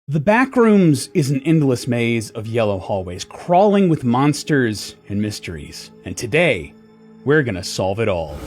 The Backrooms is an endless maze of yellow hallways, crawling with monsters and mysteries. And today, we're gonna solve it all.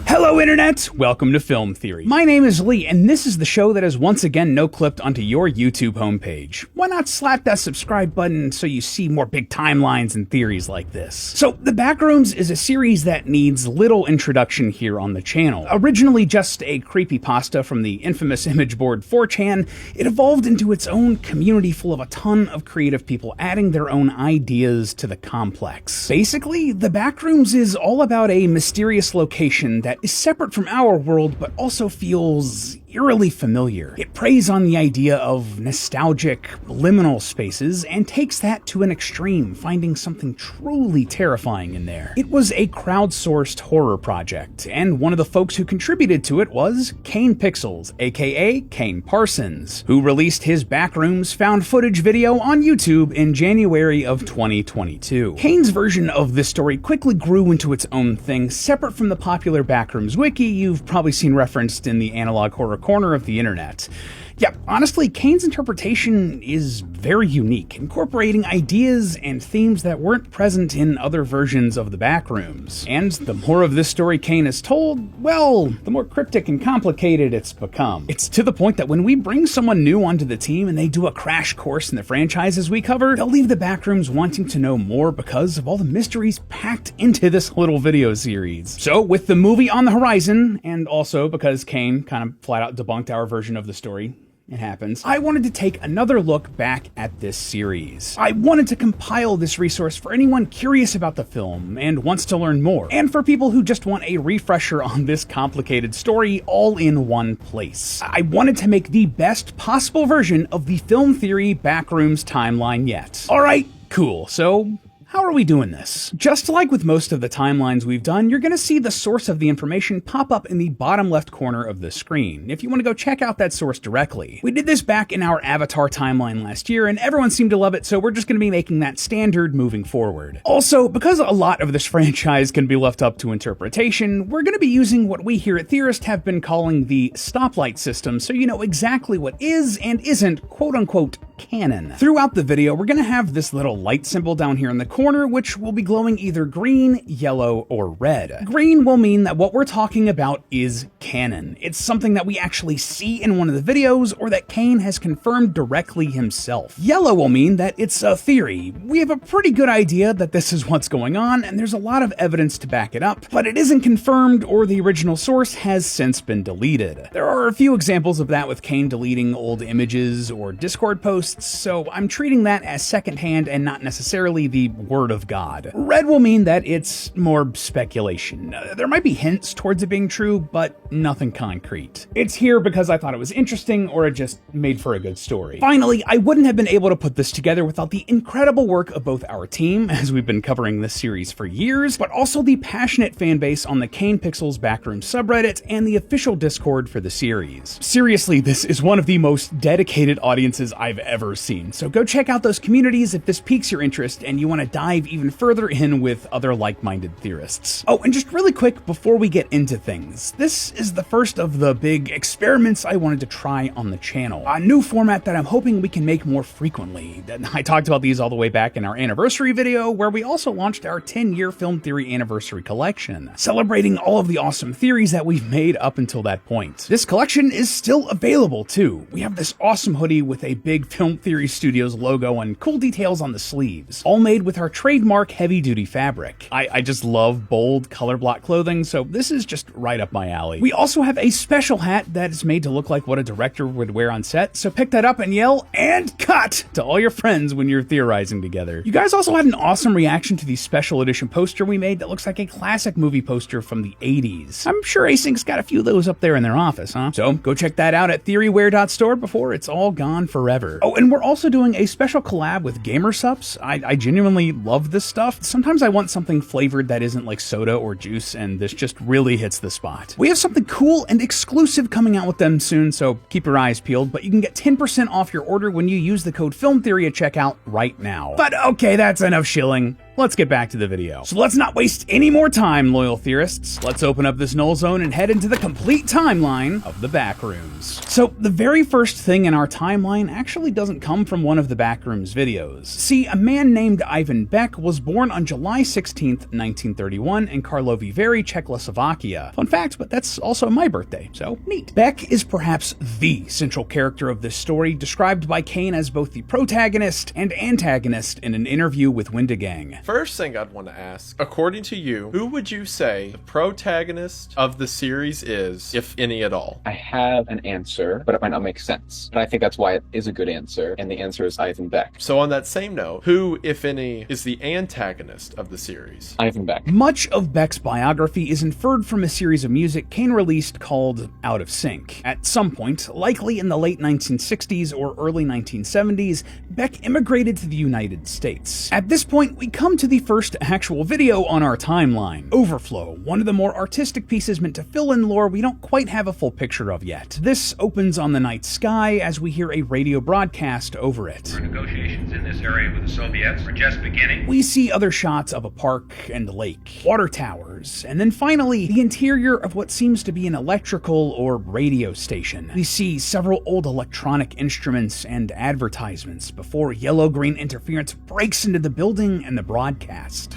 Hello Internet! Welcome to Film Theory. My name is Lee, and this is the show that is once again no-clipped onto your YouTube homepage. Why not slap that subscribe button so you see more big timelines and theories like this? So, The Backrooms is a series that needs little introduction here on the channel. Originally just a creepypasta from the infamous image board 4chan, it evolved into its own community full of a ton of creative people adding their own ideas to the complex. Basically, The Backrooms is all about a mysterious location that is separate from our world, but also feels eerily familiar. It preys on the idea of nostalgic, liminal spaces and takes that to an extreme, finding something truly terrifying in there. It was a crowdsourced horror project, and one of the folks who contributed to it was Kane Pixels, aka Kane Parsons, who released his Backrooms found footage video on YouTube in January of 2022. Kane's version of this story quickly grew into its own thing, separate from the popular Backrooms wiki you've probably seen referenced in the analog horror corner of the internet. Yeah, honestly, Kane's interpretation is very unique, incorporating ideas and themes that weren't present in other versions of the Backrooms. And the more of this story Kane has told, well, the more cryptic and complicated it's become. It's to the point that when we bring someone new onto the team and they do a crash course in the franchises we cover, they'll leave the Backrooms wanting to know more because of all the mysteries packed into this little video series. So, with the movie on the horizon, and also because Kane kind of flat out debunked our version of the story, it happens, I wanted to take another look back at this series. I wanted to compile this resource for anyone curious about the film and wants to learn more, and for people who just want a refresher on this complicated story all in one place. I wanted to make the best possible version of the Film Theory Backrooms timeline yet. Alright, cool, so how are we doing this? Just like with most of the timelines we've done, you're going to see the source of the information pop up in the bottom left corner of the screen, if you want to go check out that source directly. We did this back in our Avatar timeline last year, and everyone seemed to love it, so we're just going to be making that standard moving forward. Also, because a lot of this franchise can be left up to interpretation, we're going to be using what we here at Theorist have been calling the stoplight system, so you know exactly what is and isn't quote-unquote canon. Throughout the video, we're going to have this little light symbol down here in the corner, which will be glowing either green, yellow, or red. Green will mean that what we're talking about is canon. It's something that we actually see in one of the videos, or that Kane has confirmed directly himself. Yellow will mean that it's a theory. We have a pretty good idea that this is what's going on, and there's a lot of evidence to back it up, but it isn't confirmed or the original source has since been deleted. There are a few examples of that with Kane deleting old images or Discord posts, so I'm treating that as secondhand and not necessarily the word of God. Red will mean that it's more speculation. There might be hints towards it being true, but nothing concrete. It's here because I thought it was interesting, or it just made for a good story. Finally, I wouldn't have been able to put this together without the incredible work of both our team, as we've been covering this series for years, but also the passionate fan base on the Kane Pixels Backroom subreddit and the official Discord for the series. Seriously, this is one of the most dedicated audiences I've ever seen, so go check out those communities if this piques your interest and you want to dive even further in with other like-minded theorists. Oh, and just really quick before we get into things, this is the first of the big experiments I wanted to try on the channel. A new format that I'm hoping we can make more frequently. I talked about these all the way back in our anniversary video, where we also launched our 10-year Film Theory Anniversary Collection, celebrating all of the awesome theories that we've made up until that point. This collection is still available too. We have this awesome hoodie with a big Film Theory Studios logo and cool details on the sleeves, all made with our trademark heavy-duty fabric. I just love bold color block clothing, so this is just right up my alley. We also have a special hat that is made to look like what a director would wear on set, so pick that up and yell, "And cut!" to all your friends when you're theorizing together. You guys also had an awesome reaction to the special edition poster we made that looks like a classic movie poster from the 80s. I'm sure Async's got a few of those up there in their office, huh? So go check that out at theoryware.store before it's all gone forever. Oh, and we're also doing a special collab with Gamersups. I genuinely love this stuff. Sometimes I want something flavored that isn't like soda or juice, and this just really hits the spot. We have something cool and exclusive coming out with them soon, so keep your eyes peeled, but you can get 10% off your order when you use the code FilmTheory at checkout right now. But okay, that's enough shilling. let's get back to the video. So let's not waste any more time, loyal theorists. Let's open up this null zone and head into the complete timeline of the Backrooms. So the very first thing in our timeline actually doesn't come from one of the Backrooms videos. See, a man named Ivan Beck was born on July 16th, 1931 in Karlovy Vary, Czechoslovakia. Fun fact, but that's also my birthday, so neat. Beck is perhaps the central character of this story, described by Kane as both the protagonist and antagonist in an interview with Wendigang. First thing I'd want to ask, according to you, who would you say the protagonist of the series is, if any at all? I have an answer, but it might not make sense. And I think that's why it is a good answer, and the answer is Ivan Beck. So on that same note, who, if any, is the antagonist of the series? Ivan Beck. Much of Beck's biography is inferred from a series of music Kane released called Out of Sync. At some point, likely in the late 1960s or early 1970s, Beck immigrated to the United States. At this point, we come to the first actual video on our timeline, Overflow, one of the more artistic pieces meant to fill in lore we don't quite have a full picture of yet. This opens on the night sky as we hear a radio broadcast over it. Our negotiations in this area with the Soviets are just beginning. We see other shots of a park and lake, water towers, and then finally, the interior of what seems to be an electrical or radio station. We see several old electronic instruments and advertisements before yellow-green interference breaks into the building and the broadcast.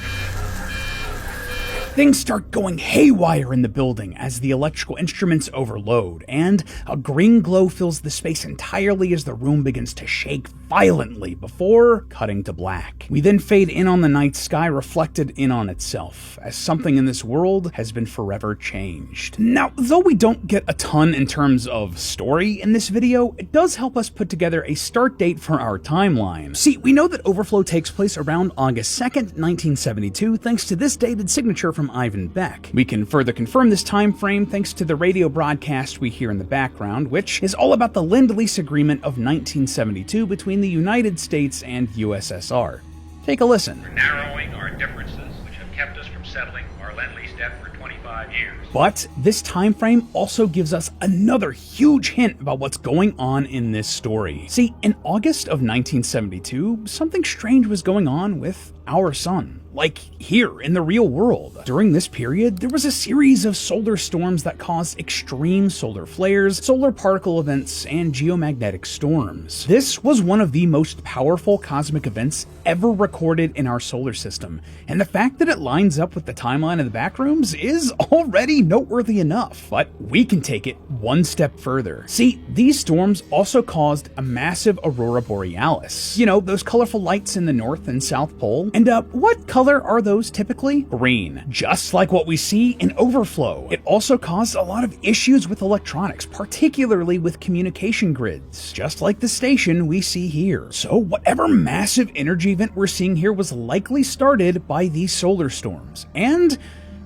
Things start going haywire in the building as the electrical instruments overload, and a green glow fills the space entirely as the room begins to shake violently before cutting to black. We then fade in on the night sky reflected in on itself, as something in this world has been forever changed. Now, though we don't get a ton in terms of story in this video, it does help us put together a start date for our timeline. See, we know that Overflow takes place around August 2nd, 1972, thanks to this dated signature from Ivan Beck. We can further confirm this time frame thanks to the radio broadcast we hear in the background, which is all about the Lend-Lease Agreement of 1972 between the United States and USSR. Take a listen. We're narrowing our differences, which have kept us from settling our Lend-Lease debt for 25 years. But this time frame also gives us another huge hint about what's going on in this story. See, in August of 1972, something strange was going on with our sun. Like here in the real world. During this period, there was a series of solar storms that caused extreme solar flares, solar particle events, and geomagnetic storms. This was one of the most powerful cosmic events ever recorded in our solar system, and the fact that it lines up with the timeline of the Backrooms is already noteworthy enough. But we can take it one step further. See, these storms also caused a massive aurora borealis. You know, those colorful lights in the North and South Pole. And what color are those typically? Green. Just like what we see in Overflow. It also caused a lot of issues with electronics, particularly with communication grids, just like the station we see here. So whatever massive energy event we're seeing here was likely started by these solar storms, and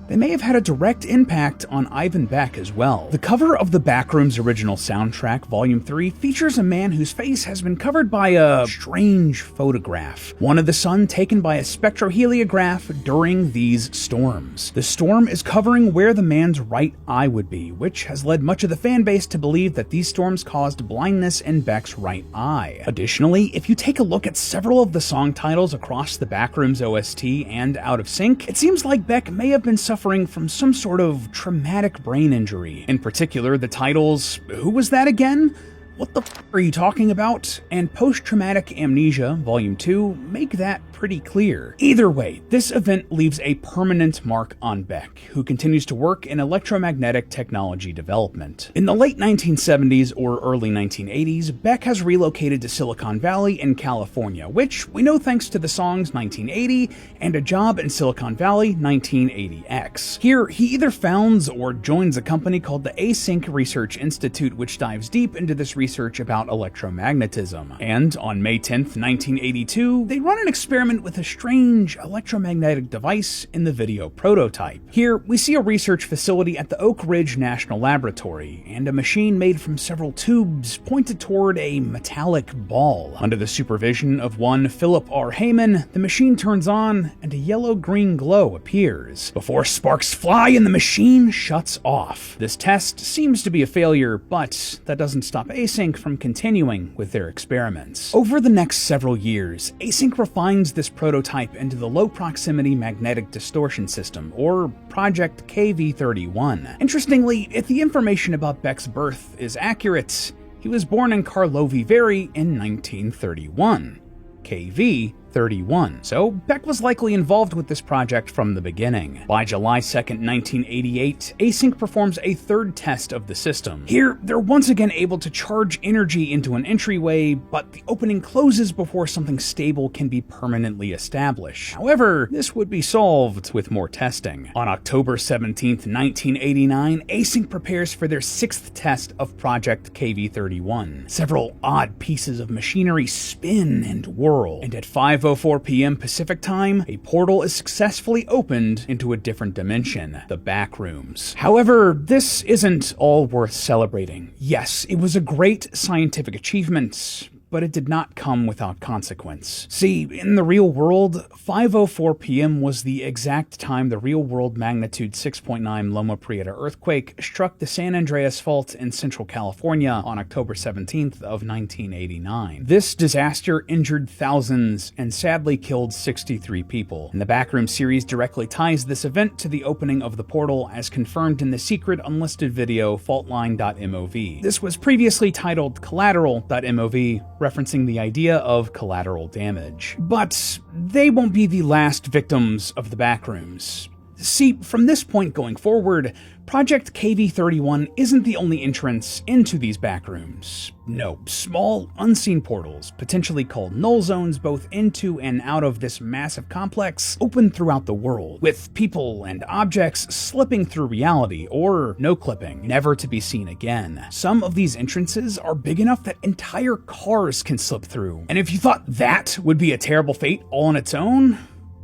they may have had a direct impact on Ivan Beck as well. The cover of the Backrooms original soundtrack, Volume 3, features a man whose face has been covered by a strange photograph, one of the sun taken by a spectroheliograph during these storms. The storm is covering where the man's right eye would be, which has led much of the fan base to believe that these storms caused blindness in Beck's right eye. Additionally, if you take a look at several of the song titles across the Backrooms OST and Out of Sync, it seems like Beck may have been suffering from some sort of traumatic brain injury. In particular, the titles, Who Was That Again? What the f*** are you talking about? And Post-Traumatic Amnesia, Volume 2, make that pretty clear. Either way, this event leaves a permanent mark on Beck, who continues to work in electromagnetic technology development. In the late 1970s or early 1980s, Beck has relocated to Silicon Valley in California, which we know thanks to the songs 1980 and A Job in Silicon Valley 1980X. Here, he either founds or joins a company called the Async Research Institute, which dives deep into this research about electromagnetism. And on May 10th, 1982, they run an experiment with a strange electromagnetic device in the video prototype. Here, we see a research facility at the Oak Ridge National Laboratory, and a machine made from several tubes pointed toward a metallic ball. Under the supervision of one Philip R. Heyman, the machine turns on, and a yellow-green glow appears, before sparks fly and the machine shuts off. This test seems to be a failure, but that doesn't stop Async from continuing with their experiments. Over the next several years, Async refines this this prototype into the Low Proximity Magnetic Distortion System, or Project KV-31. Interestingly, if the information about Beck's birth is accurate, he was born in Karlovy Vary in 1931. KV-31. So Beck was likely involved with this project from the beginning. By July 2nd, 1988, Async performs a third test of the system. Here, they're once again able to charge energy into an entryway, but the opening closes before something stable can be permanently established. However, this would be solved with more testing. On October 17th, 1989, Async prepares for their sixth test of Project KV-31. Several odd pieces of machinery spin and whirl, and at 5:04 p.m. Pacific time, a portal is successfully opened into a different dimension, the Backrooms. However, this isn't all worth celebrating. Yes, it was a great scientific achievement, but it did not come without consequence. See, in the real world, 5:04 p.m. was the exact time the real-world magnitude 6.9 Loma Prieta earthquake struck the San Andreas Fault in Central California on October 17th of 1989. This disaster injured thousands and sadly killed 63 people. And the Backroom series directly ties this event to the opening of the portal as confirmed in the secret unlisted video faultline.mov. This was previously titled collateral.mov, referencing the idea of collateral damage. But they won't be the last victims of the Backrooms. See, from this point going forward, Project KV-31 isn't the only entrance into these backrooms. No, small, unseen portals, potentially called null zones both into and out of this massive complex, open throughout the world, with people and objects slipping through reality or no-clipping, never to be seen again. Some of these entrances are big enough that entire cars can slip through. And if you thought that would be a terrible fate all on its own,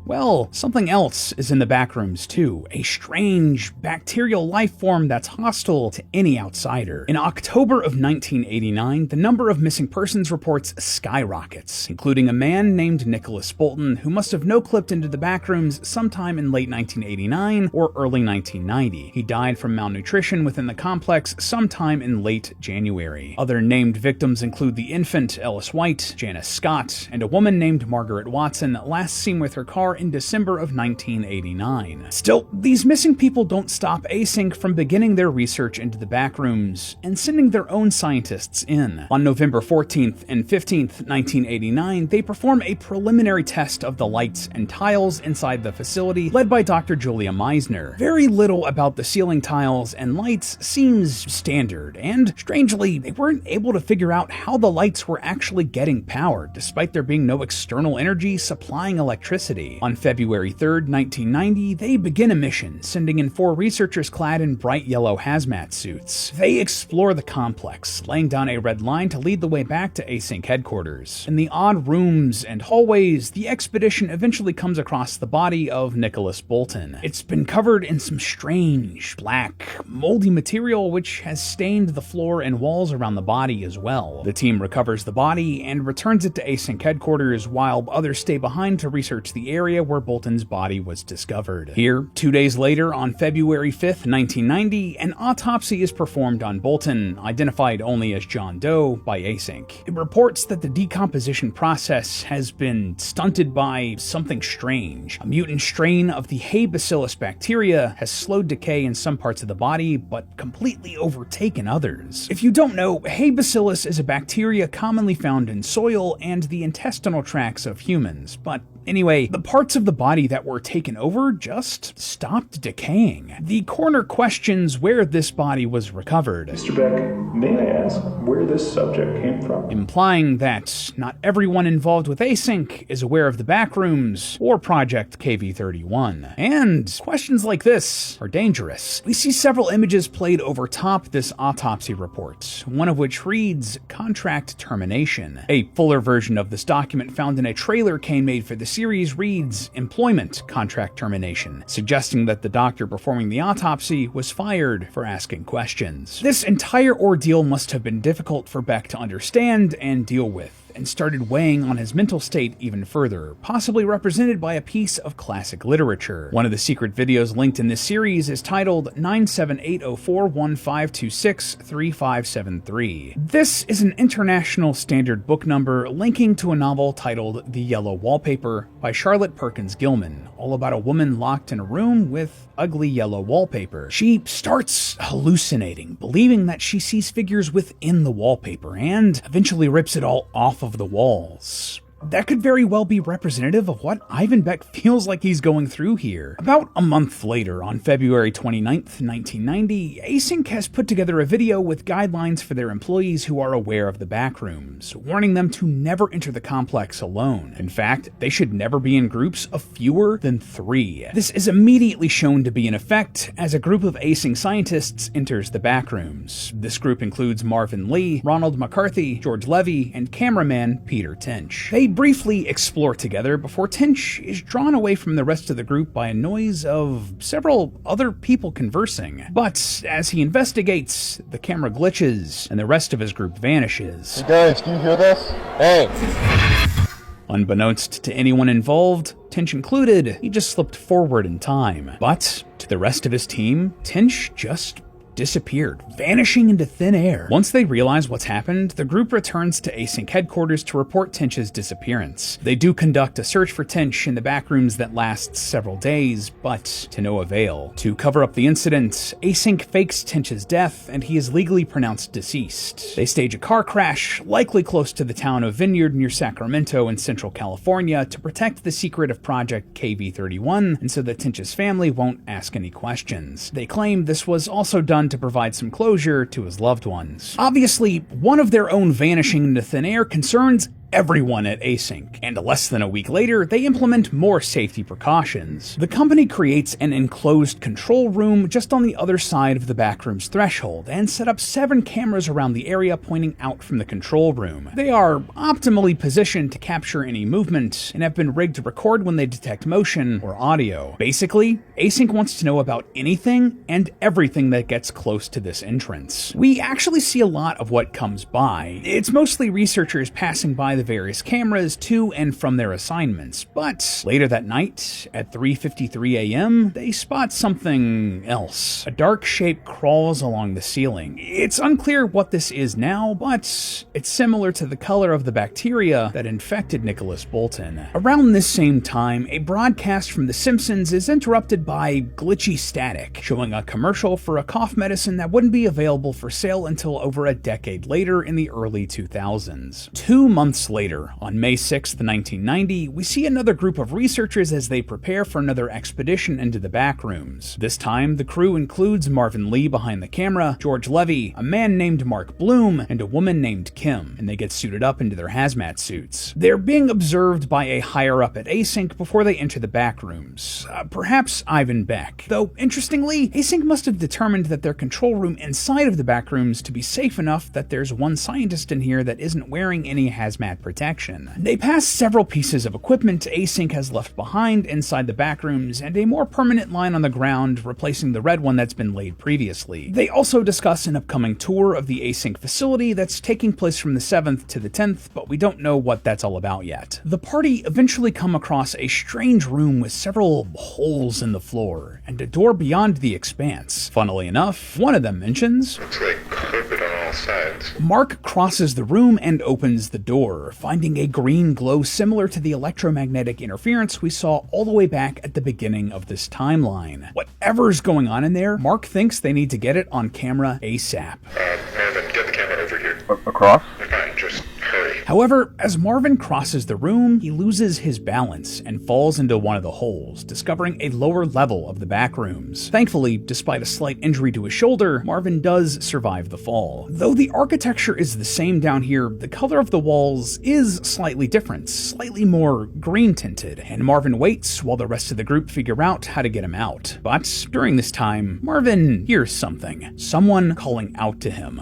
well, something else is in the Backrooms too, a strange, bacterial life form that's hostile to any outsider. In October of 1989, the number of missing persons reports skyrockets, including a man named Nicholas Bolton, who must have no-clipped into the Backrooms sometime in late 1989 or early 1990. He died from malnutrition within the complex sometime in late January. Other named victims include the infant Ellis White, Janice Scott, and a woman named Margaret Watson, last seen with her car in December of 1989. Still, these missing people don't stop Async from beginning their research into the Backrooms and sending their own scientists in. On November 14th and 15th, 1989, they perform a preliminary test of the lights and tiles inside the facility, led by Dr. Julia Meisner. Very little about the ceiling tiles and lights seems standard, and strangely, they weren't able to figure out how the lights were actually getting powered, despite there being no external energy supplying electricity. On February 3rd, 1990, they begin a mission, sending in 4 researchers clad in bright yellow hazmat suits. They explore the complex, laying down a red line to lead the way back to Async headquarters. In the odd rooms and hallways, the expedition eventually comes across the body of Nicholas Bolton. It's been covered in some strange, black, moldy material which has stained the floor and walls around the body as well. The team recovers the body and returns it to Async headquarters, while others stay behind to research the area where Bolton's body was discovered. Here, 2 days later, on February 5th, 1990, an autopsy is performed on Bolton, identified only as John Doe by Async. It reports that the decomposition process has been stunted by something strange. A mutant strain of the Hay bacillus bacteria has slowed decay in some parts of the body, but completely overtaken others. If you don't know, Hay bacillus is a bacteria commonly found in soil and the intestinal tracts of humans, but anyway, the parts of the body that were taken over just stopped decaying. The coroner questions where this body was recovered. Mr. Beck, may I ask where this subject came from? Implying that not everyone involved with Async is aware of the Backrooms or Project KV-31. And questions like this are dangerous. We see several images played over top this autopsy report, one of which reads, "Contract Termination." A fuller version of this document found in a trailer Kane made for the series reads, "Employment Contract Termination," suggesting that the doctor performing the autopsy was fired for asking questions. This entire ordeal must have been difficult for Beck to understand and deal with, and started weighing on his mental state even further, possibly represented by a piece of classic literature. One of the secret videos linked in this series is titled 9780415263573. This is an international standard book number linking to a novel titled The Yellow Wallpaper by Charlotte Perkins Gilman, all about a woman locked in a room with ugly yellow wallpaper. She starts hallucinating, believing that she sees figures within the wallpaper, and eventually rips it all off of the walls. That could very well be representative of what Ivan Beck feels like he's going through here. About a month later, on February 29th, 1990, Async has put together a video with guidelines for their employees who are aware of the backrooms, warning them to never enter the complex alone. In fact, they should never be in groups of fewer than 3. This is immediately shown to be in effect as a group of Async scientists enters the backrooms. This group includes Marvin Lee, Ronald McCarthy, George Levy, and cameraman Peter Tench. They briefly explore together before Tench is drawn away from the rest of the group by a noise of several other people conversing. But as he investigates, the camera glitches and the rest of his group vanishes. Hey guys, can you hear this? Hey! Unbeknownst to anyone involved, Tench included, he just slipped forward in time. But to the rest of his team, Tench just disappeared, vanishing into thin air. Once they realize what's happened, the group returns to Async headquarters to report Tench's disappearance. They do conduct a search for Tench in the backrooms that lasts several days, but to no avail. To cover up the incident, Async fakes Tench's death, and he is legally pronounced deceased. They stage a car crash, likely close to the town of Vineyard near Sacramento in Central California, to protect the secret of Project KV-31, and so that Tench's family won't ask any questions. They claim this was also done to provide some closure to his loved ones. Obviously, one of their own vanishing into thin air concerns everyone at Async, and less than a week later, they implement more safety precautions. The company creates an enclosed control room just on the other side of the backroom's threshold, and set up 7 cameras around the area pointing out from the control room. They are optimally positioned to capture any movement, and have been rigged to record when they detect motion or audio. Basically, Async wants to know about anything and everything that gets close to this entrance. We actually see a lot of what comes by. It's mostly researchers passing by the various cameras to and from their assignments, but later that night, at 3:53 a.m., they spot something else. A dark shape crawls along the ceiling. It's unclear what this is now, but it's similar to the color of the bacteria that infected Nicholas Bolton. Around this same time, a broadcast from The Simpsons is interrupted by glitchy static, showing a commercial for a cough medicine that wouldn't be available for sale until over a decade later in the early 2000s. 2 months later, on May 6, 1990, we see another group of researchers as they prepare for another expedition into the backrooms. This time, the crew includes Marvin Lee behind the camera, George Levy, a man named Mark Bloom, and a woman named Kim, and they get suited up into their hazmat suits. They're being observed by a higher-up at Async before they enter the backrooms, perhaps Ivan Beck. Though, interestingly, Async must have determined that their control room inside of the backrooms to be safe enough that there's one scientist in here that isn't wearing any hazmat protection. They pass several pieces of equipment Async has left behind inside the backrooms, and a more permanent line on the ground, replacing the red one that's been laid previously. They also discuss an upcoming tour of the Async facility that's taking place from the 7th to the 10th, but we don't know what that's all about yet. The party eventually come across a strange room with several holes in the floor, and a door beyond the expanse. Funnily enough, one of them mentions, Looks like carpet on all sides. Mark crosses the room and opens the door, finding a green glow similar to the electromagnetic interference we saw all the way back at the beginning of this timeline. Whatever's going on in there, Mark thinks they need to get it on camera ASAP. Marvin, get the camera over here. Across? Fine, just hurry. However, as Marvin crosses the room, he loses his balance and falls into one of the holes, discovering a lower level of the backrooms. Thankfully, despite a slight injury to his shoulder, Marvin does survive the fall. Though the architecture is the same down here, the color of the walls is slightly different, slightly more green tinted, and Marvin waits while the rest of the group figure out how to get him out. But during this time, Marvin hears something, someone calling out to him.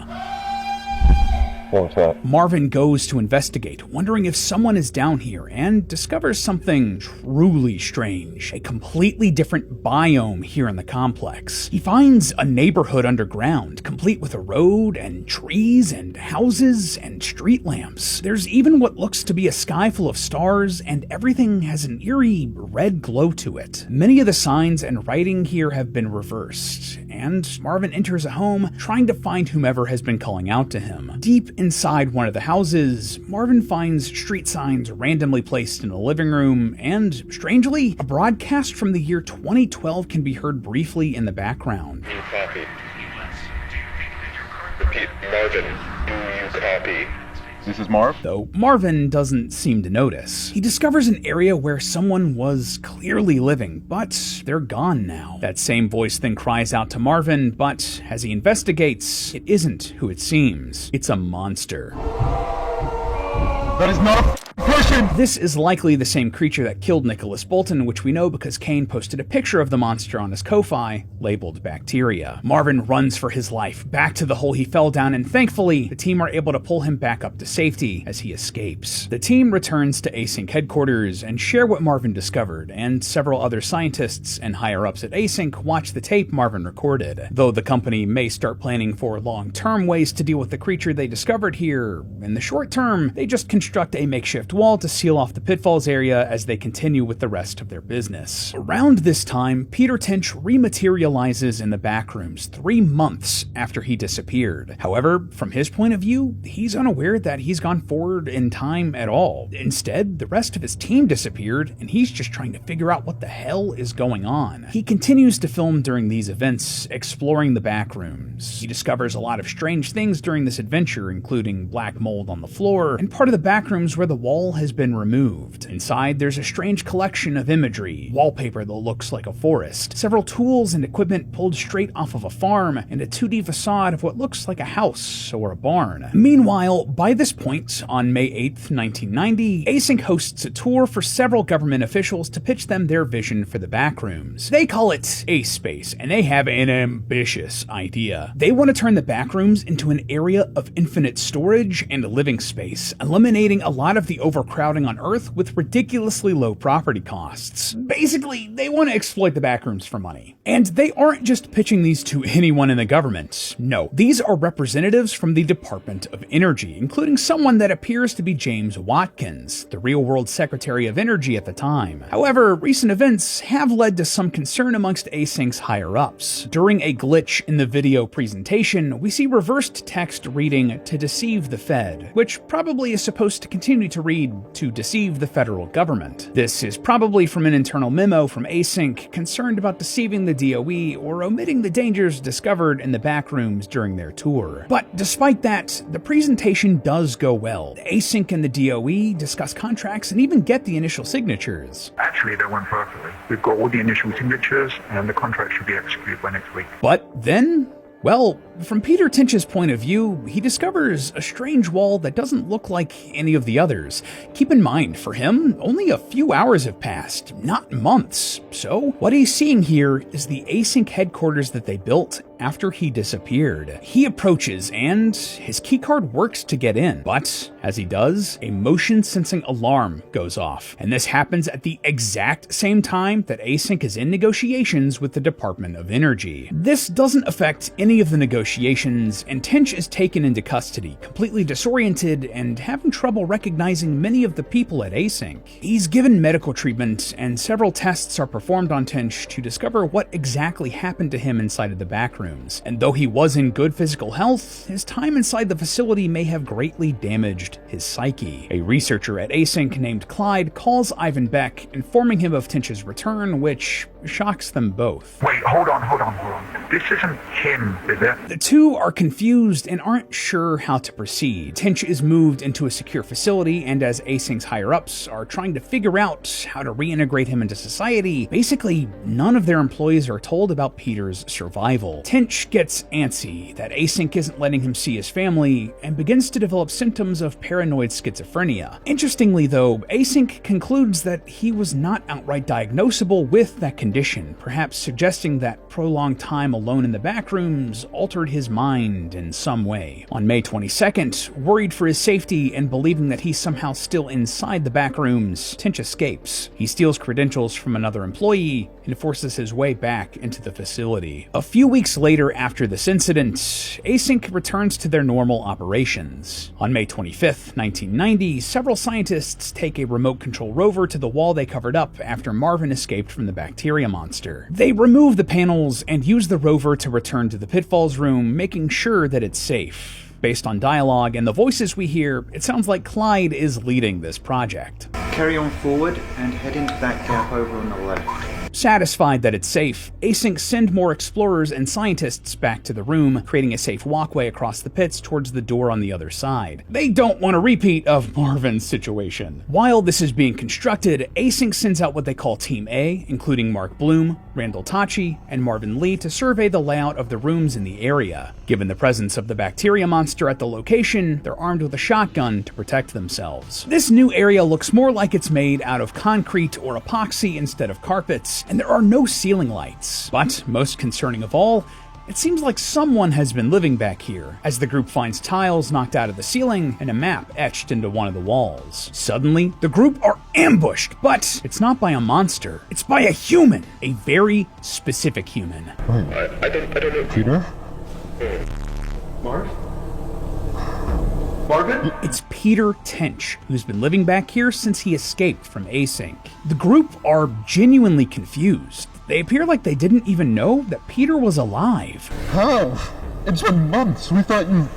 What's that? Marvin goes to investigate, wondering if someone is down here, and discovers something truly strange. A completely different biome here in the complex. He finds a neighborhood underground, complete with a road and trees and houses and street lamps. There's even what looks to be a sky full of stars, and everything has an eerie red glow to it. Many of the signs and writing here have been reversed, and Marvin enters a home trying to find whomever has been calling out to him. Deep inside one of the houses, Marvin finds street signs randomly placed in the living room, and strangely, a broadcast from the year 2012 can be heard briefly in the background. Do you copy? Repeat, Marvin, do you copy? This is Marv. Though Marvin doesn't seem to notice. He discovers an area where someone was clearly living, but they're gone now. That same voice then cries out to Marvin, but as he investigates, it isn't who it seems. It's a monster. That is not a person! This is likely the same creature that killed Nicholas Bolton, which we know because Kane posted a picture of the monster on his Ko-Fi, labeled Bacteria. Marvin runs for his life, back to the hole he fell down, and thankfully, the team are able to pull him back up to safety as he escapes. The team returns to Async headquarters and share what Marvin discovered, and several other scientists and higher-ups at Async watch the tape Marvin recorded. Though the company may start planning for long-term ways to deal with the creature they discovered here, in the short term, they just construct a makeshift wall to seal off the pitfalls area as they continue with the rest of their business. Around this time, Peter Tinch rematerializes in the backrooms 3 months after he disappeared. However, from his point of view, he's unaware that he's gone forward in time at all. Instead, the rest of his team disappeared, and he's just trying to figure out what the hell is going on. He continues to film during these events, exploring the backrooms. He discovers a lot of strange things during this adventure, including black mold on the floor, and part of the backrooms where the wall has been removed. Inside, there's a strange collection of imagery, wallpaper that looks like a forest, several tools and equipment pulled straight off of a farm, and a 2D facade of what looks like a house or a barn. Meanwhile, by this point, on May 8th, 1990, Async hosts a tour for several government officials to pitch them their vision for the backrooms. They call it Ace Space, and they have an ambitious idea. They want to turn the backrooms into an area of infinite storage and living space, eliminating a lot of the overcrowding on Earth with ridiculously low property costs. Basically, they want to exploit the backrooms for money. And they aren't just pitching these to anyone in the government. No, these are representatives from the Department of Energy, including someone that appears to be James Watkins, the real-world Secretary of Energy at the time. However, recent events have led to some concern amongst Async's higher-ups. During a glitch in the video presentation, we see reversed text reading "to deceive the Fed," which probably is supposed to continue to read "to deceive the federal government." This is probably from an internal memo from Async, concerned about deceiving the DOE or omitting the dangers discovered in the backrooms during their tour. But despite that, the presentation does go well. Async and the DOE discuss contracts and even get the initial signatures. Actually, that went perfectly. We've got all the initial signatures, and the contract should be executed by next week. But then, well, from Peter Tinch's point of view, he discovers a strange wall that doesn't look like any of the others. Keep in mind, for him, only a few hours have passed, not months. So, what he's seeing here is the Async headquarters that they built after he disappeared. He approaches, and his keycard works to get in, but as he does, a motion-sensing alarm goes off, and this happens at the exact same time that Async is in negotiations with the Department of Energy. This doesn't affect any of the negotiations, and Tinch is taken into custody, completely disoriented and having trouble recognizing many of the people at Async. He's given medical treatment, and several tests are performed on Tinch to discover what exactly happened to him inside of the backrooms. And though he was in good physical health, his time inside the facility may have greatly damaged his psyche. A researcher at Async named Clyde calls Ivan Beck, informing him of Tinch's return, which shocks them both. Wait, hold on. This isn't him, is it? The two are confused and aren't sure how to proceed. Tinch is moved into a secure facility, and as Async's higher-ups are trying to figure out how to reintegrate him into society, basically none of their employees are told about Peter's survival. Tinch Tinch gets antsy that Async isn't letting him see his family and begins to develop symptoms of paranoid schizophrenia. Interestingly though, Async concludes that he was not outright diagnosable with that condition, perhaps suggesting that prolonged time alone in the backrooms altered his mind in some way. On May 22nd, worried for his safety and believing that he's somehow still inside the backrooms, Tinch escapes. He steals credentials from another employee and forces his way back into the facility. A few weeks later after this incident, Async returns to their normal operations. On May 25th, 1990, several scientists take a remote control rover to the wall they covered up after Marvin escaped from the bacteria monster. They remove the panels and use the rover to return to the pitfalls room, making sure that it's safe. Based on dialogue and the voices we hear, it sounds like Clyde is leading this project. Carry on forward and head into that gap over on the left. Satisfied that it's safe, Async send more explorers and scientists back to the room, creating a safe walkway across the pits towards the door on the other side. They don't want a repeat of Marvin's situation. While this is being constructed, Async sends out what they call Team A, including Mark Bloom, Randall Tachi, and Marvin Lee to survey the layout of the rooms in the area. Given the presence of the bacteria monster at the location, they're armed with a shotgun to protect themselves. This new area looks more like it's made out of concrete or epoxy instead of carpets, and there are no ceiling lights. But most concerning of all, it seems like someone has been living back here, as the group finds tiles knocked out of the ceiling and a map etched into one of the walls. Suddenly, the group are ambushed, but it's not by a monster, it's by a human, a very specific human. I don't know. Peter? Mark? Marvin? It's Peter Tinch, who's been living back here since he escaped from Async. The group are genuinely confused. They appear like they didn't even know that Peter was alive. How? It's been months. We thought you...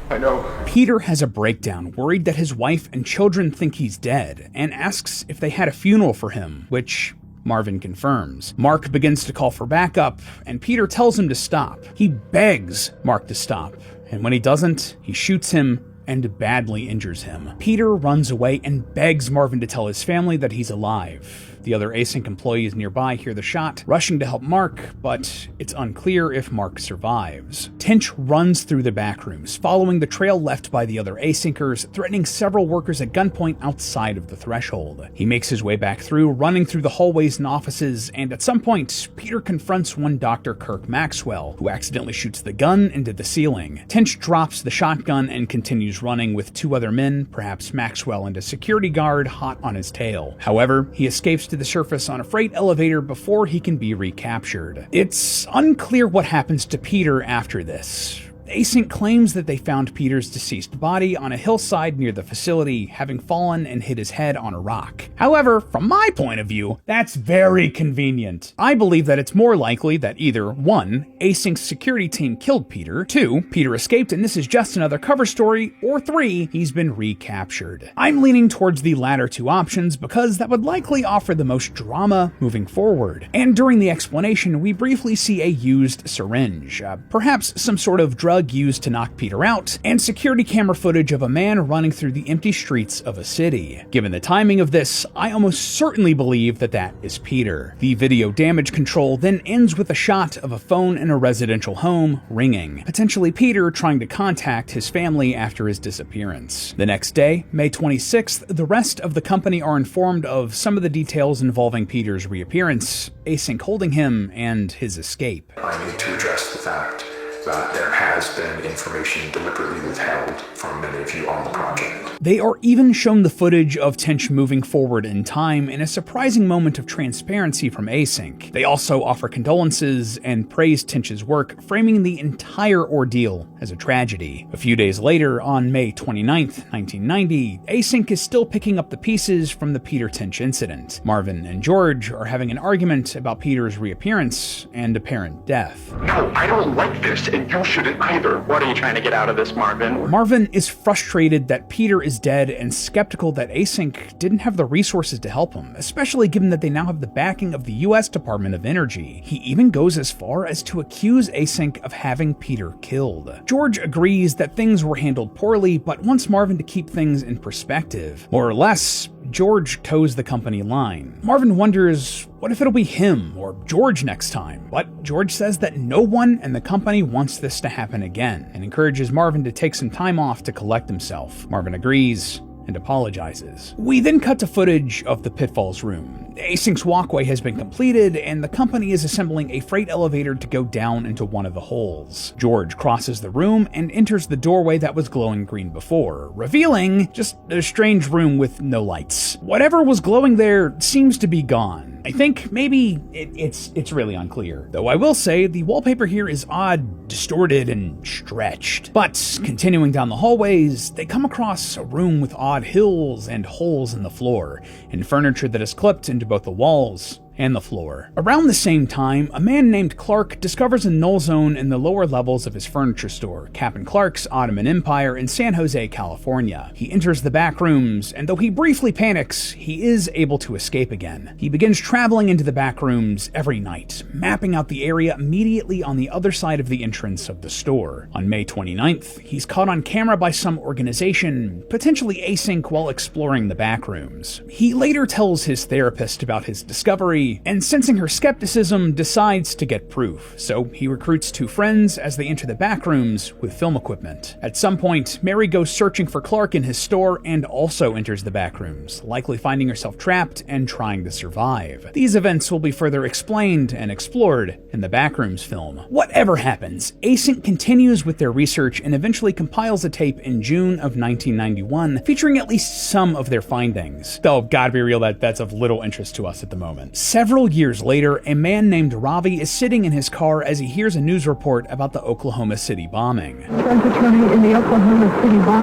I know. Peter has a breakdown, worried that his wife and children think he's dead, and asks if they had a funeral for him, which Marvin confirms. Mark begins to call for backup, and Peter tells him to stop. He begs Mark to stop, and when he doesn't, he shoots him and badly injures him. Peter runs away and begs Marvin to tell his family that he's alive. The other Async employees nearby hear the shot, rushing to help Mark, but it's unclear if Mark survives. Tinch runs through the backrooms, following the trail left by the other Asyncers, threatening several workers at gunpoint outside of the threshold. He makes his way back through, running through the hallways and offices, and at some point, Peter confronts one Dr. Kirk Maxwell, who accidentally shoots the gun into the ceiling. Tinch drops the shotgun and continues running with two other men, perhaps Maxwell and a security guard, hot on his tail. However, he escapes to the surface on a freight elevator before he can be recaptured. It's unclear what happens to Peter after this. Async claims that they found Peter's deceased body on a hillside near the facility, having fallen and hit his head on a rock. However, from my point of view, that's very convenient. I believe that it's more likely that either 1. Async's security team killed Peter, 2. Peter escaped and this is just another cover story, or 3. He's been recaptured. I'm leaning towards the latter two options because that would likely offer the most drama moving forward. And during the explanation, we briefly see a used syringe, perhaps some sort of drug used to knock Peter out, and security camera footage of a man running through the empty streets of a city. Given the timing of this, I almost certainly believe that that is Peter. The video damage control then ends with a shot of a phone in a residential home ringing, potentially Peter trying to contact his family after his disappearance. The next day, May 26th, the rest of the company are informed of some of the details involving Peter's reappearance, Async holding him, and his escape. I need to address the fact that there has been information deliberately withheld from many of you on the project. They are even shown the footage of Tinch moving forward in time in a surprising moment of transparency from Async. They also offer condolences and praise Tinch's work, framing the entire ordeal as a tragedy. A few days later, on May 29th, 1990, Async is still picking up the pieces from the Peter Tinch incident. Marvin and George are having an argument about Peter's reappearance and apparent death. No, I don't like this, and you shouldn't either. What are you trying to get out of this, Marvin? Marvin is frustrated that Peter is dead and skeptical that Async didn't have the resources to help him, especially given that they now have the backing of the US Department of Energy. He even goes as far as to accuse Async of having Peter killed. George agrees that things were handled poorly, but wants Marvin to keep things in perspective. More or less, George toes the company line. Marvin wonders, what if it'll be him or George next time? But George says that no one in the company wants this to happen again and encourages Marvin to take some time off to collect himself. Marvin agrees and apologizes. We then cut to footage of the Pitfalls room. Async's walkway has been completed, and the company is assembling a freight elevator to go down into one of the holes. George crosses the room and enters the doorway that was glowing green before, revealing just a strange room with no lights. Whatever was glowing there seems to be gone. I think maybe it's really unclear. Though I will say the wallpaper here is odd, distorted, and stretched. But continuing down the hallways, they come across a room with odd hills and holes in the floor, and furniture that is clipped into both the walls and the floor. Around the same time, a man named Clark discovers a null zone in the lower levels of his furniture store, Captain Clark's Ottoman Empire in San Jose, California. He enters the back rooms, and though he briefly panics, he is able to escape again. He begins traveling into the back rooms every night, mapping out the area immediately on the other side of the entrance of the store. On May 29th, he's caught on camera by some organization, potentially Async, while exploring the back rooms. He later tells his therapist about his discovery, and sensing her skepticism, decides to get proof. So he recruits two friends as they enter the back rooms with film equipment. At some point, Mary goes searching for Clark in his store and also enters the back rooms, likely finding herself trapped and trying to survive. These events will be further explained and explored in the Backrooms film. Whatever happens, Async continues with their research and eventually compiles a tape in June of 1991 featuring at least some of their findings. Though, gotta be real, that's of little interest to us at the moment. Several years later, a man named Ravi is sitting in his car as he hears a news report about the Oklahoma City bombing.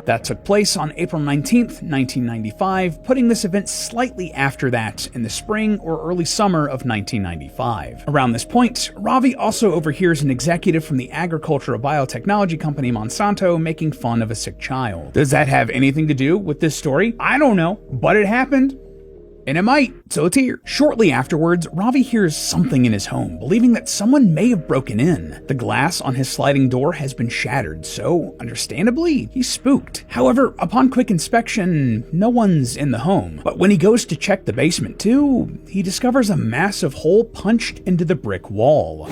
That took place on April 19th, 1995, putting this event slightly after that in the spring or early summer of 1995. Around this point, Ravi also overhears an executive from the agricultural biotechnology company Monsanto making fun of a sick child. Does that have anything to do with this story? I don't know, but it happened. And it might, so it's here. Shortly afterwards, Ravi hears something in his home, believing that someone may have broken in. The glass on his sliding door has been shattered, so understandably, he's spooked. However, upon quick inspection, no one's in the home. But when he goes to check the basement too, he discovers a massive hole punched into the brick wall.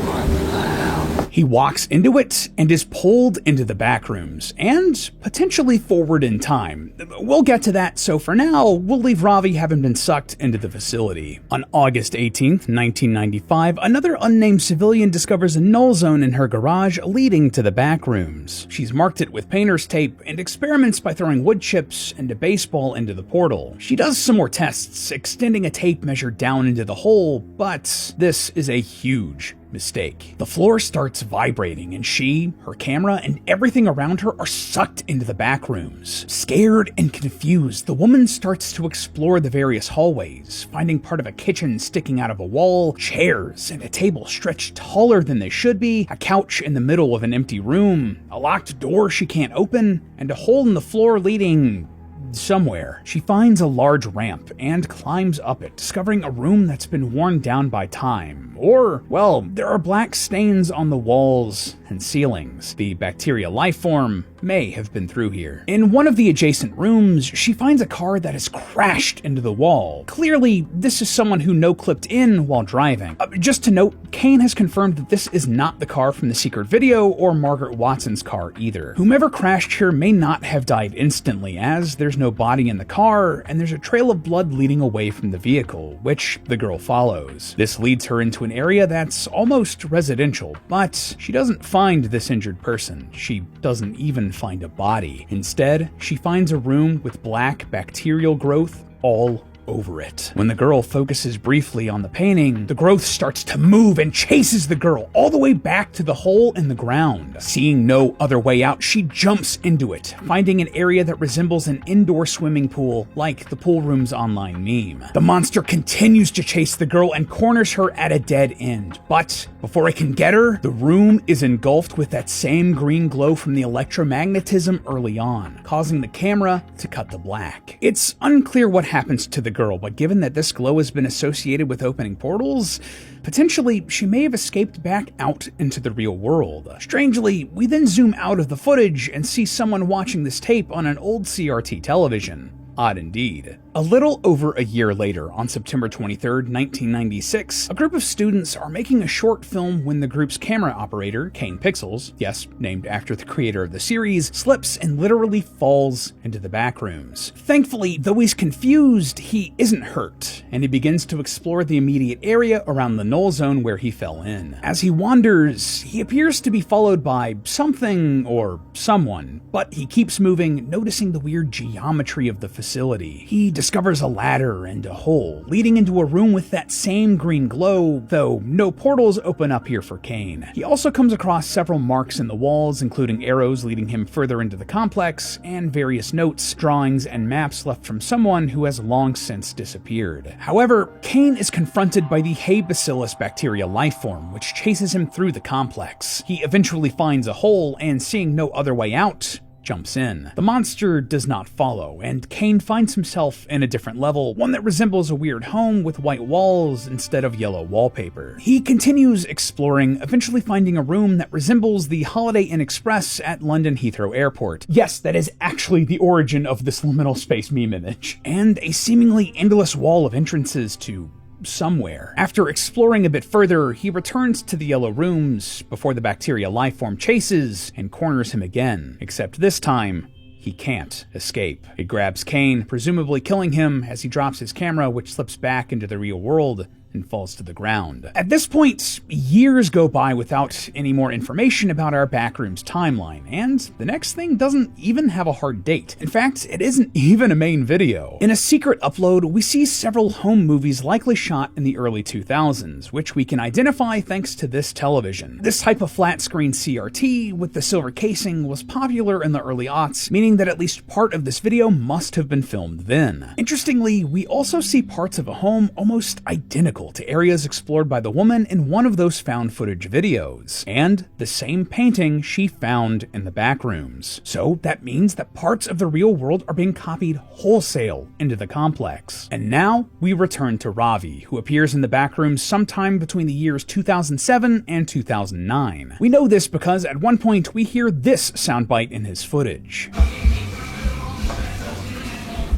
He walks into it and is pulled into the back rooms, and potentially forward in time. We'll get to that, so for now, we'll leave Ravi having been sucked into the facility. On August 18th, 1995, another unnamed civilian discovers a null zone in her garage leading to the back rooms. She's marked it with painter's tape and experiments by throwing wood chips and a baseball into the portal. She does some more tests, extending a tape measure down into the hole, but this is a huge mistake. The floor starts vibrating and she, her camera, and everything around her are sucked into the back rooms. Scared and confused, the woman starts to explore the various hallways, finding part of a kitchen sticking out of a wall, chairs and a table stretched taller than they should be, a couch in the middle of an empty room, a locked door she can't open, and a hole in the floor leading somewhere. She finds a large ramp and climbs up it, discovering a room that's been worn down by time. Or, well, there are black stains on the walls and ceilings. The bacteria life form may have been through here. In one of the adjacent rooms, she finds a car that has crashed into the wall. Clearly, this is someone who no-clipped in while driving. Just to note, Kane has confirmed that this is not the car from the secret video or Margaret Watson's car either. Whomever crashed here may not have died instantly, as there's no body in the car, and there's a trail of blood leading away from the vehicle, which the girl follows. This leads her into an area that's almost residential, but she doesn't find this injured person. She doesn't even find a body. Instead, she finds a room with black bacterial growth all over it. When the girl focuses briefly on the painting, the growth starts to move and chases the girl all the way back to the hole in the ground. Seeing no other way out, she jumps into it, finding an area that resembles an indoor swimming pool, like the Pool Room's online meme. The monster continues to chase the girl and corners her at a dead end, but before it can get her, the room is engulfed with that same green glow from the electromagnetism early on, causing the camera to cut to black. It's unclear what happens to the girl, but given that this glow has been associated with opening portals, potentially she may have escaped back out into the real world. Strangely, we then zoom out of the footage and see someone watching this tape on an old CRT television. Odd indeed. A little over a year later, on September 23rd, 1996, a group of students are making a short film when the group's camera operator, Kane Pixels, yes, named after the creator of the series, slips and literally falls into the back rooms. Thankfully, though he's confused, he isn't hurt, and he begins to explore the immediate area around the null zone where he fell in. As he wanders, he appears to be followed by something or someone, but he keeps moving, noticing the weird geometry of the facility. He discovers a ladder and a hole, leading into a room with that same green glow, though no portals open up here for Kane. He also comes across several marks in the walls, including arrows leading him further into the complex, and various notes, drawings, and maps left from someone who has long since disappeared. However, Kane is confronted by the Hay bacillus bacteria lifeform, which chases him through the complex. He eventually finds a hole, and seeing no other way out, jumps in. The monster does not follow, and Kane finds himself in a different level, one that resembles a weird home with white walls instead of yellow wallpaper. He continues exploring, eventually finding a room that resembles the Holiday Inn Express at London Heathrow Airport. Yes, that is actually the origin of this liminal space meme image. And a seemingly endless wall of entrances to somewhere. After exploring a bit further, he returns to the yellow rooms before the bacteria lifeform chases and corners him again, except this time, he can't escape. It grabs Kane, presumably killing him as he drops his camera, which slips back into the real world and falls to the ground. At this point, years go by without any more information about our Backrooms timeline, and the next thing doesn't even have a hard date. In fact, it isn't even a main video. In a secret upload, we see several home movies likely shot in the early 2000s, which we can identify thanks to this television. This type of flat screen CRT with the silver casing was popular in the early aughts, meaning that at least part of this video must have been filmed then. Interestingly, we also see parts of a home almost identical to areas explored by the woman in one of those found footage videos, and the same painting she found in the back rooms. So that means that parts of the real world are being copied wholesale into the complex. And now we return to Ravi, who appears in the back rooms sometime between the years 2007 and 2009. We know this because at one point we hear this soundbite in his footage.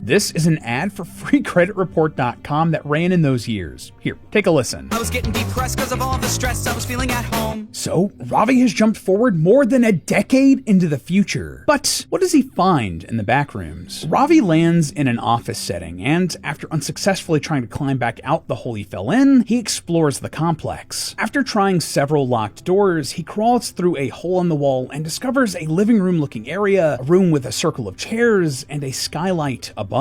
This is an ad for freecreditreport.com that ran in those years. Here, take a listen. I was getting depressed because of all the stress I was feeling at home. So, Ravi has jumped forward more than a decade into the future. But what does he find in the back rooms? Ravi lands in an office setting, and after unsuccessfully trying to climb back out the hole he fell in, he explores the complex. After trying several locked doors, he crawls through a hole in the wall and discovers a living room looking area, a room with a circle of chairs, and a skylight above.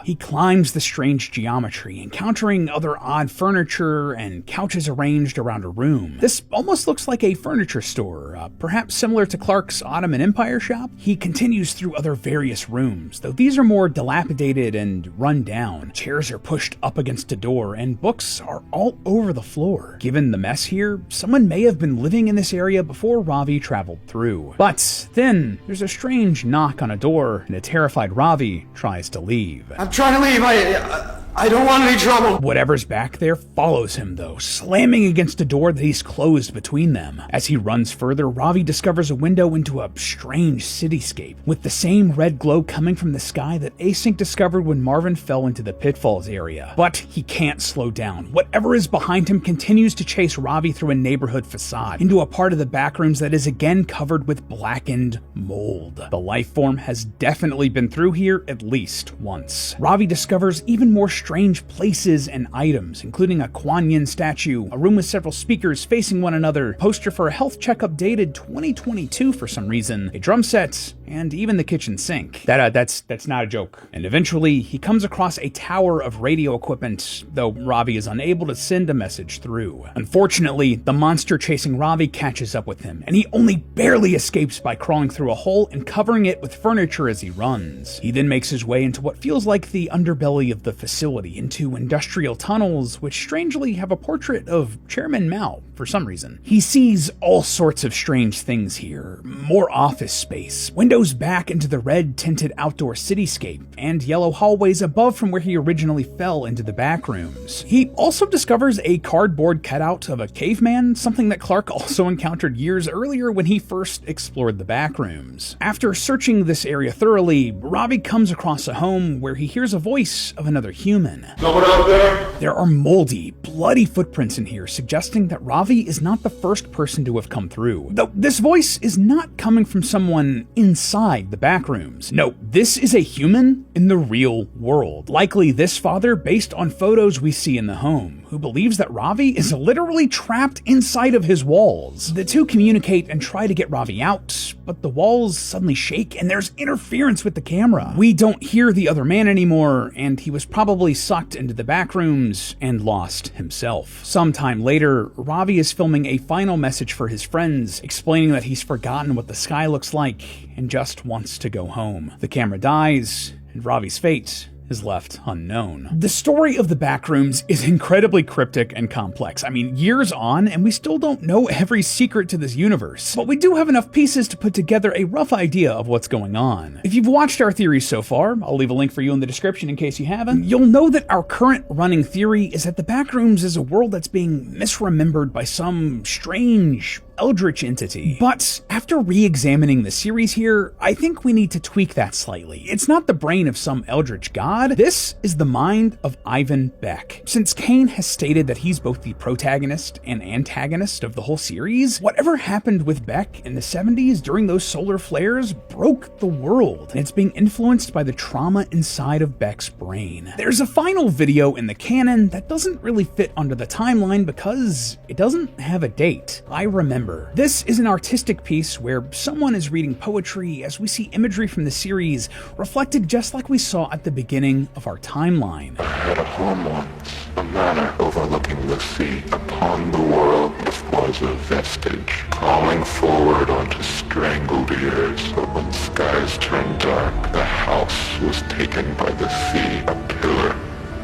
He climbs the strange geometry, encountering other odd furniture and couches arranged around a room. This almost looks like a furniture store, perhaps similar to Clark's Ottoman Empire shop. He continues through other various rooms, though these are more dilapidated and run down. Chairs are pushed up against a door, and books are all over the floor. Given the mess here, someone may have been living in this area before Ravi traveled through. But then, there's a strange knock on a door, and a terrified Ravi tries to leave. I'm trying to leave. I don't want any trouble. Whatever's back there follows him, though, slamming against a door that he's closed between them. As he runs further, Ravi discovers a window into a strange cityscape, with the same red glow coming from the sky that Async discovered when Marvin fell into the pitfalls area. But he can't slow down. Whatever is behind him continues to chase Ravi through a neighborhood facade, into a part of the backrooms that is again covered with blackened mold. The lifeform has definitely been through here at least once. Ravi discovers even more strange places and items, including a Kuan Yin statue, a room with several speakers facing one another, a poster for a health checkup dated 2022 for some reason, a drum set, and even the kitchen sink. That's not a joke. And eventually, he comes across a tower of radio equipment, though Ravi is unable to send a message through. Unfortunately, the monster chasing Ravi catches up with him, and he only barely escapes by crawling through a hole and covering it with furniture as he runs. He then makes his way into what feels like the underbelly of the facility, facility into industrial tunnels, which strangely have a portrait of Chairman Mao for some reason. He sees all sorts of strange things here. More office space, windows back into the red-tinted outdoor cityscape, and yellow hallways above from where he originally fell into the back rooms. He also discovers a cardboard cutout of a caveman, something that Clark also encountered years earlier when he first explored the back rooms. After searching this area thoroughly, Ravi comes across a home where he hears a voice of another human. Someone out there? There are moldy, bloody footprints in here, suggesting that Ravi is not the first person to have come through. Though this voice is not coming from someone inside the back rooms. No, this is a human in the real world. Likely this father, based on photos we see in the home, who believes that Ravi is literally trapped inside of his walls. The two communicate and try to get Ravi out, but the walls suddenly shake and there's interference with the camera. We don't hear the other man anymore, and he was probably sucked into the back rooms and lost himself. Sometime later, Ravi is filming a final message for his friends, explaining that he's forgotten what the sky looks like and just wants to go home. The camera dies, and Ravi's fate is left unknown. The story of the backrooms is incredibly cryptic and complex. I mean, years on, and we still don't know every secret to this universe, but we do have enough pieces to put together a rough idea of what's going on. If you've watched our theories so far, I'll leave a link for you in the description in case you haven't, you'll know that our current running theory is that the backrooms is a world that's being misremembered by some strange eldritch entity. But after re-examining the series here, I think we need to tweak that slightly. It's not the brain of some eldritch god, this is the mind of Ivan Beck. Since Kane has stated that he's both the protagonist and antagonist of the whole series, whatever happened with Beck in the 70s during those solar flares broke the world, and it's being influenced by the trauma inside of Beck's brain. There's a final video in the canon that doesn't really fit under the timeline because it doesn't have a date. I remember. This is an artistic piece where someone is reading poetry as we see imagery from the series reflected just like we saw at the beginning of our timeline. I had a home once, a manor overlooking the sea. Upon the world was a vestige, crawling forward onto strangled ears. But when skies turned dark, the house was taken by the sea, a pillar,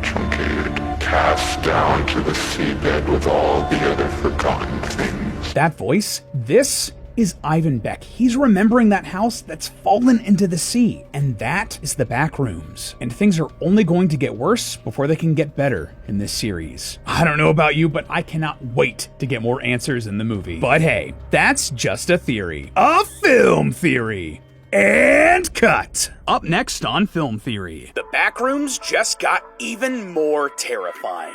truncated, cast down to the seabed with all the other forgotten things. That voice, this is Ivan Beck. He's remembering that house that's fallen into the sea, and that is the back rooms. And things are only going to get worse before they can get better in this series. I don't know about you, but I cannot wait to get more answers in the movie. But hey, that's just a theory. A film theory. And cut! Up next on Film Theory, the backrooms just got even more terrifying.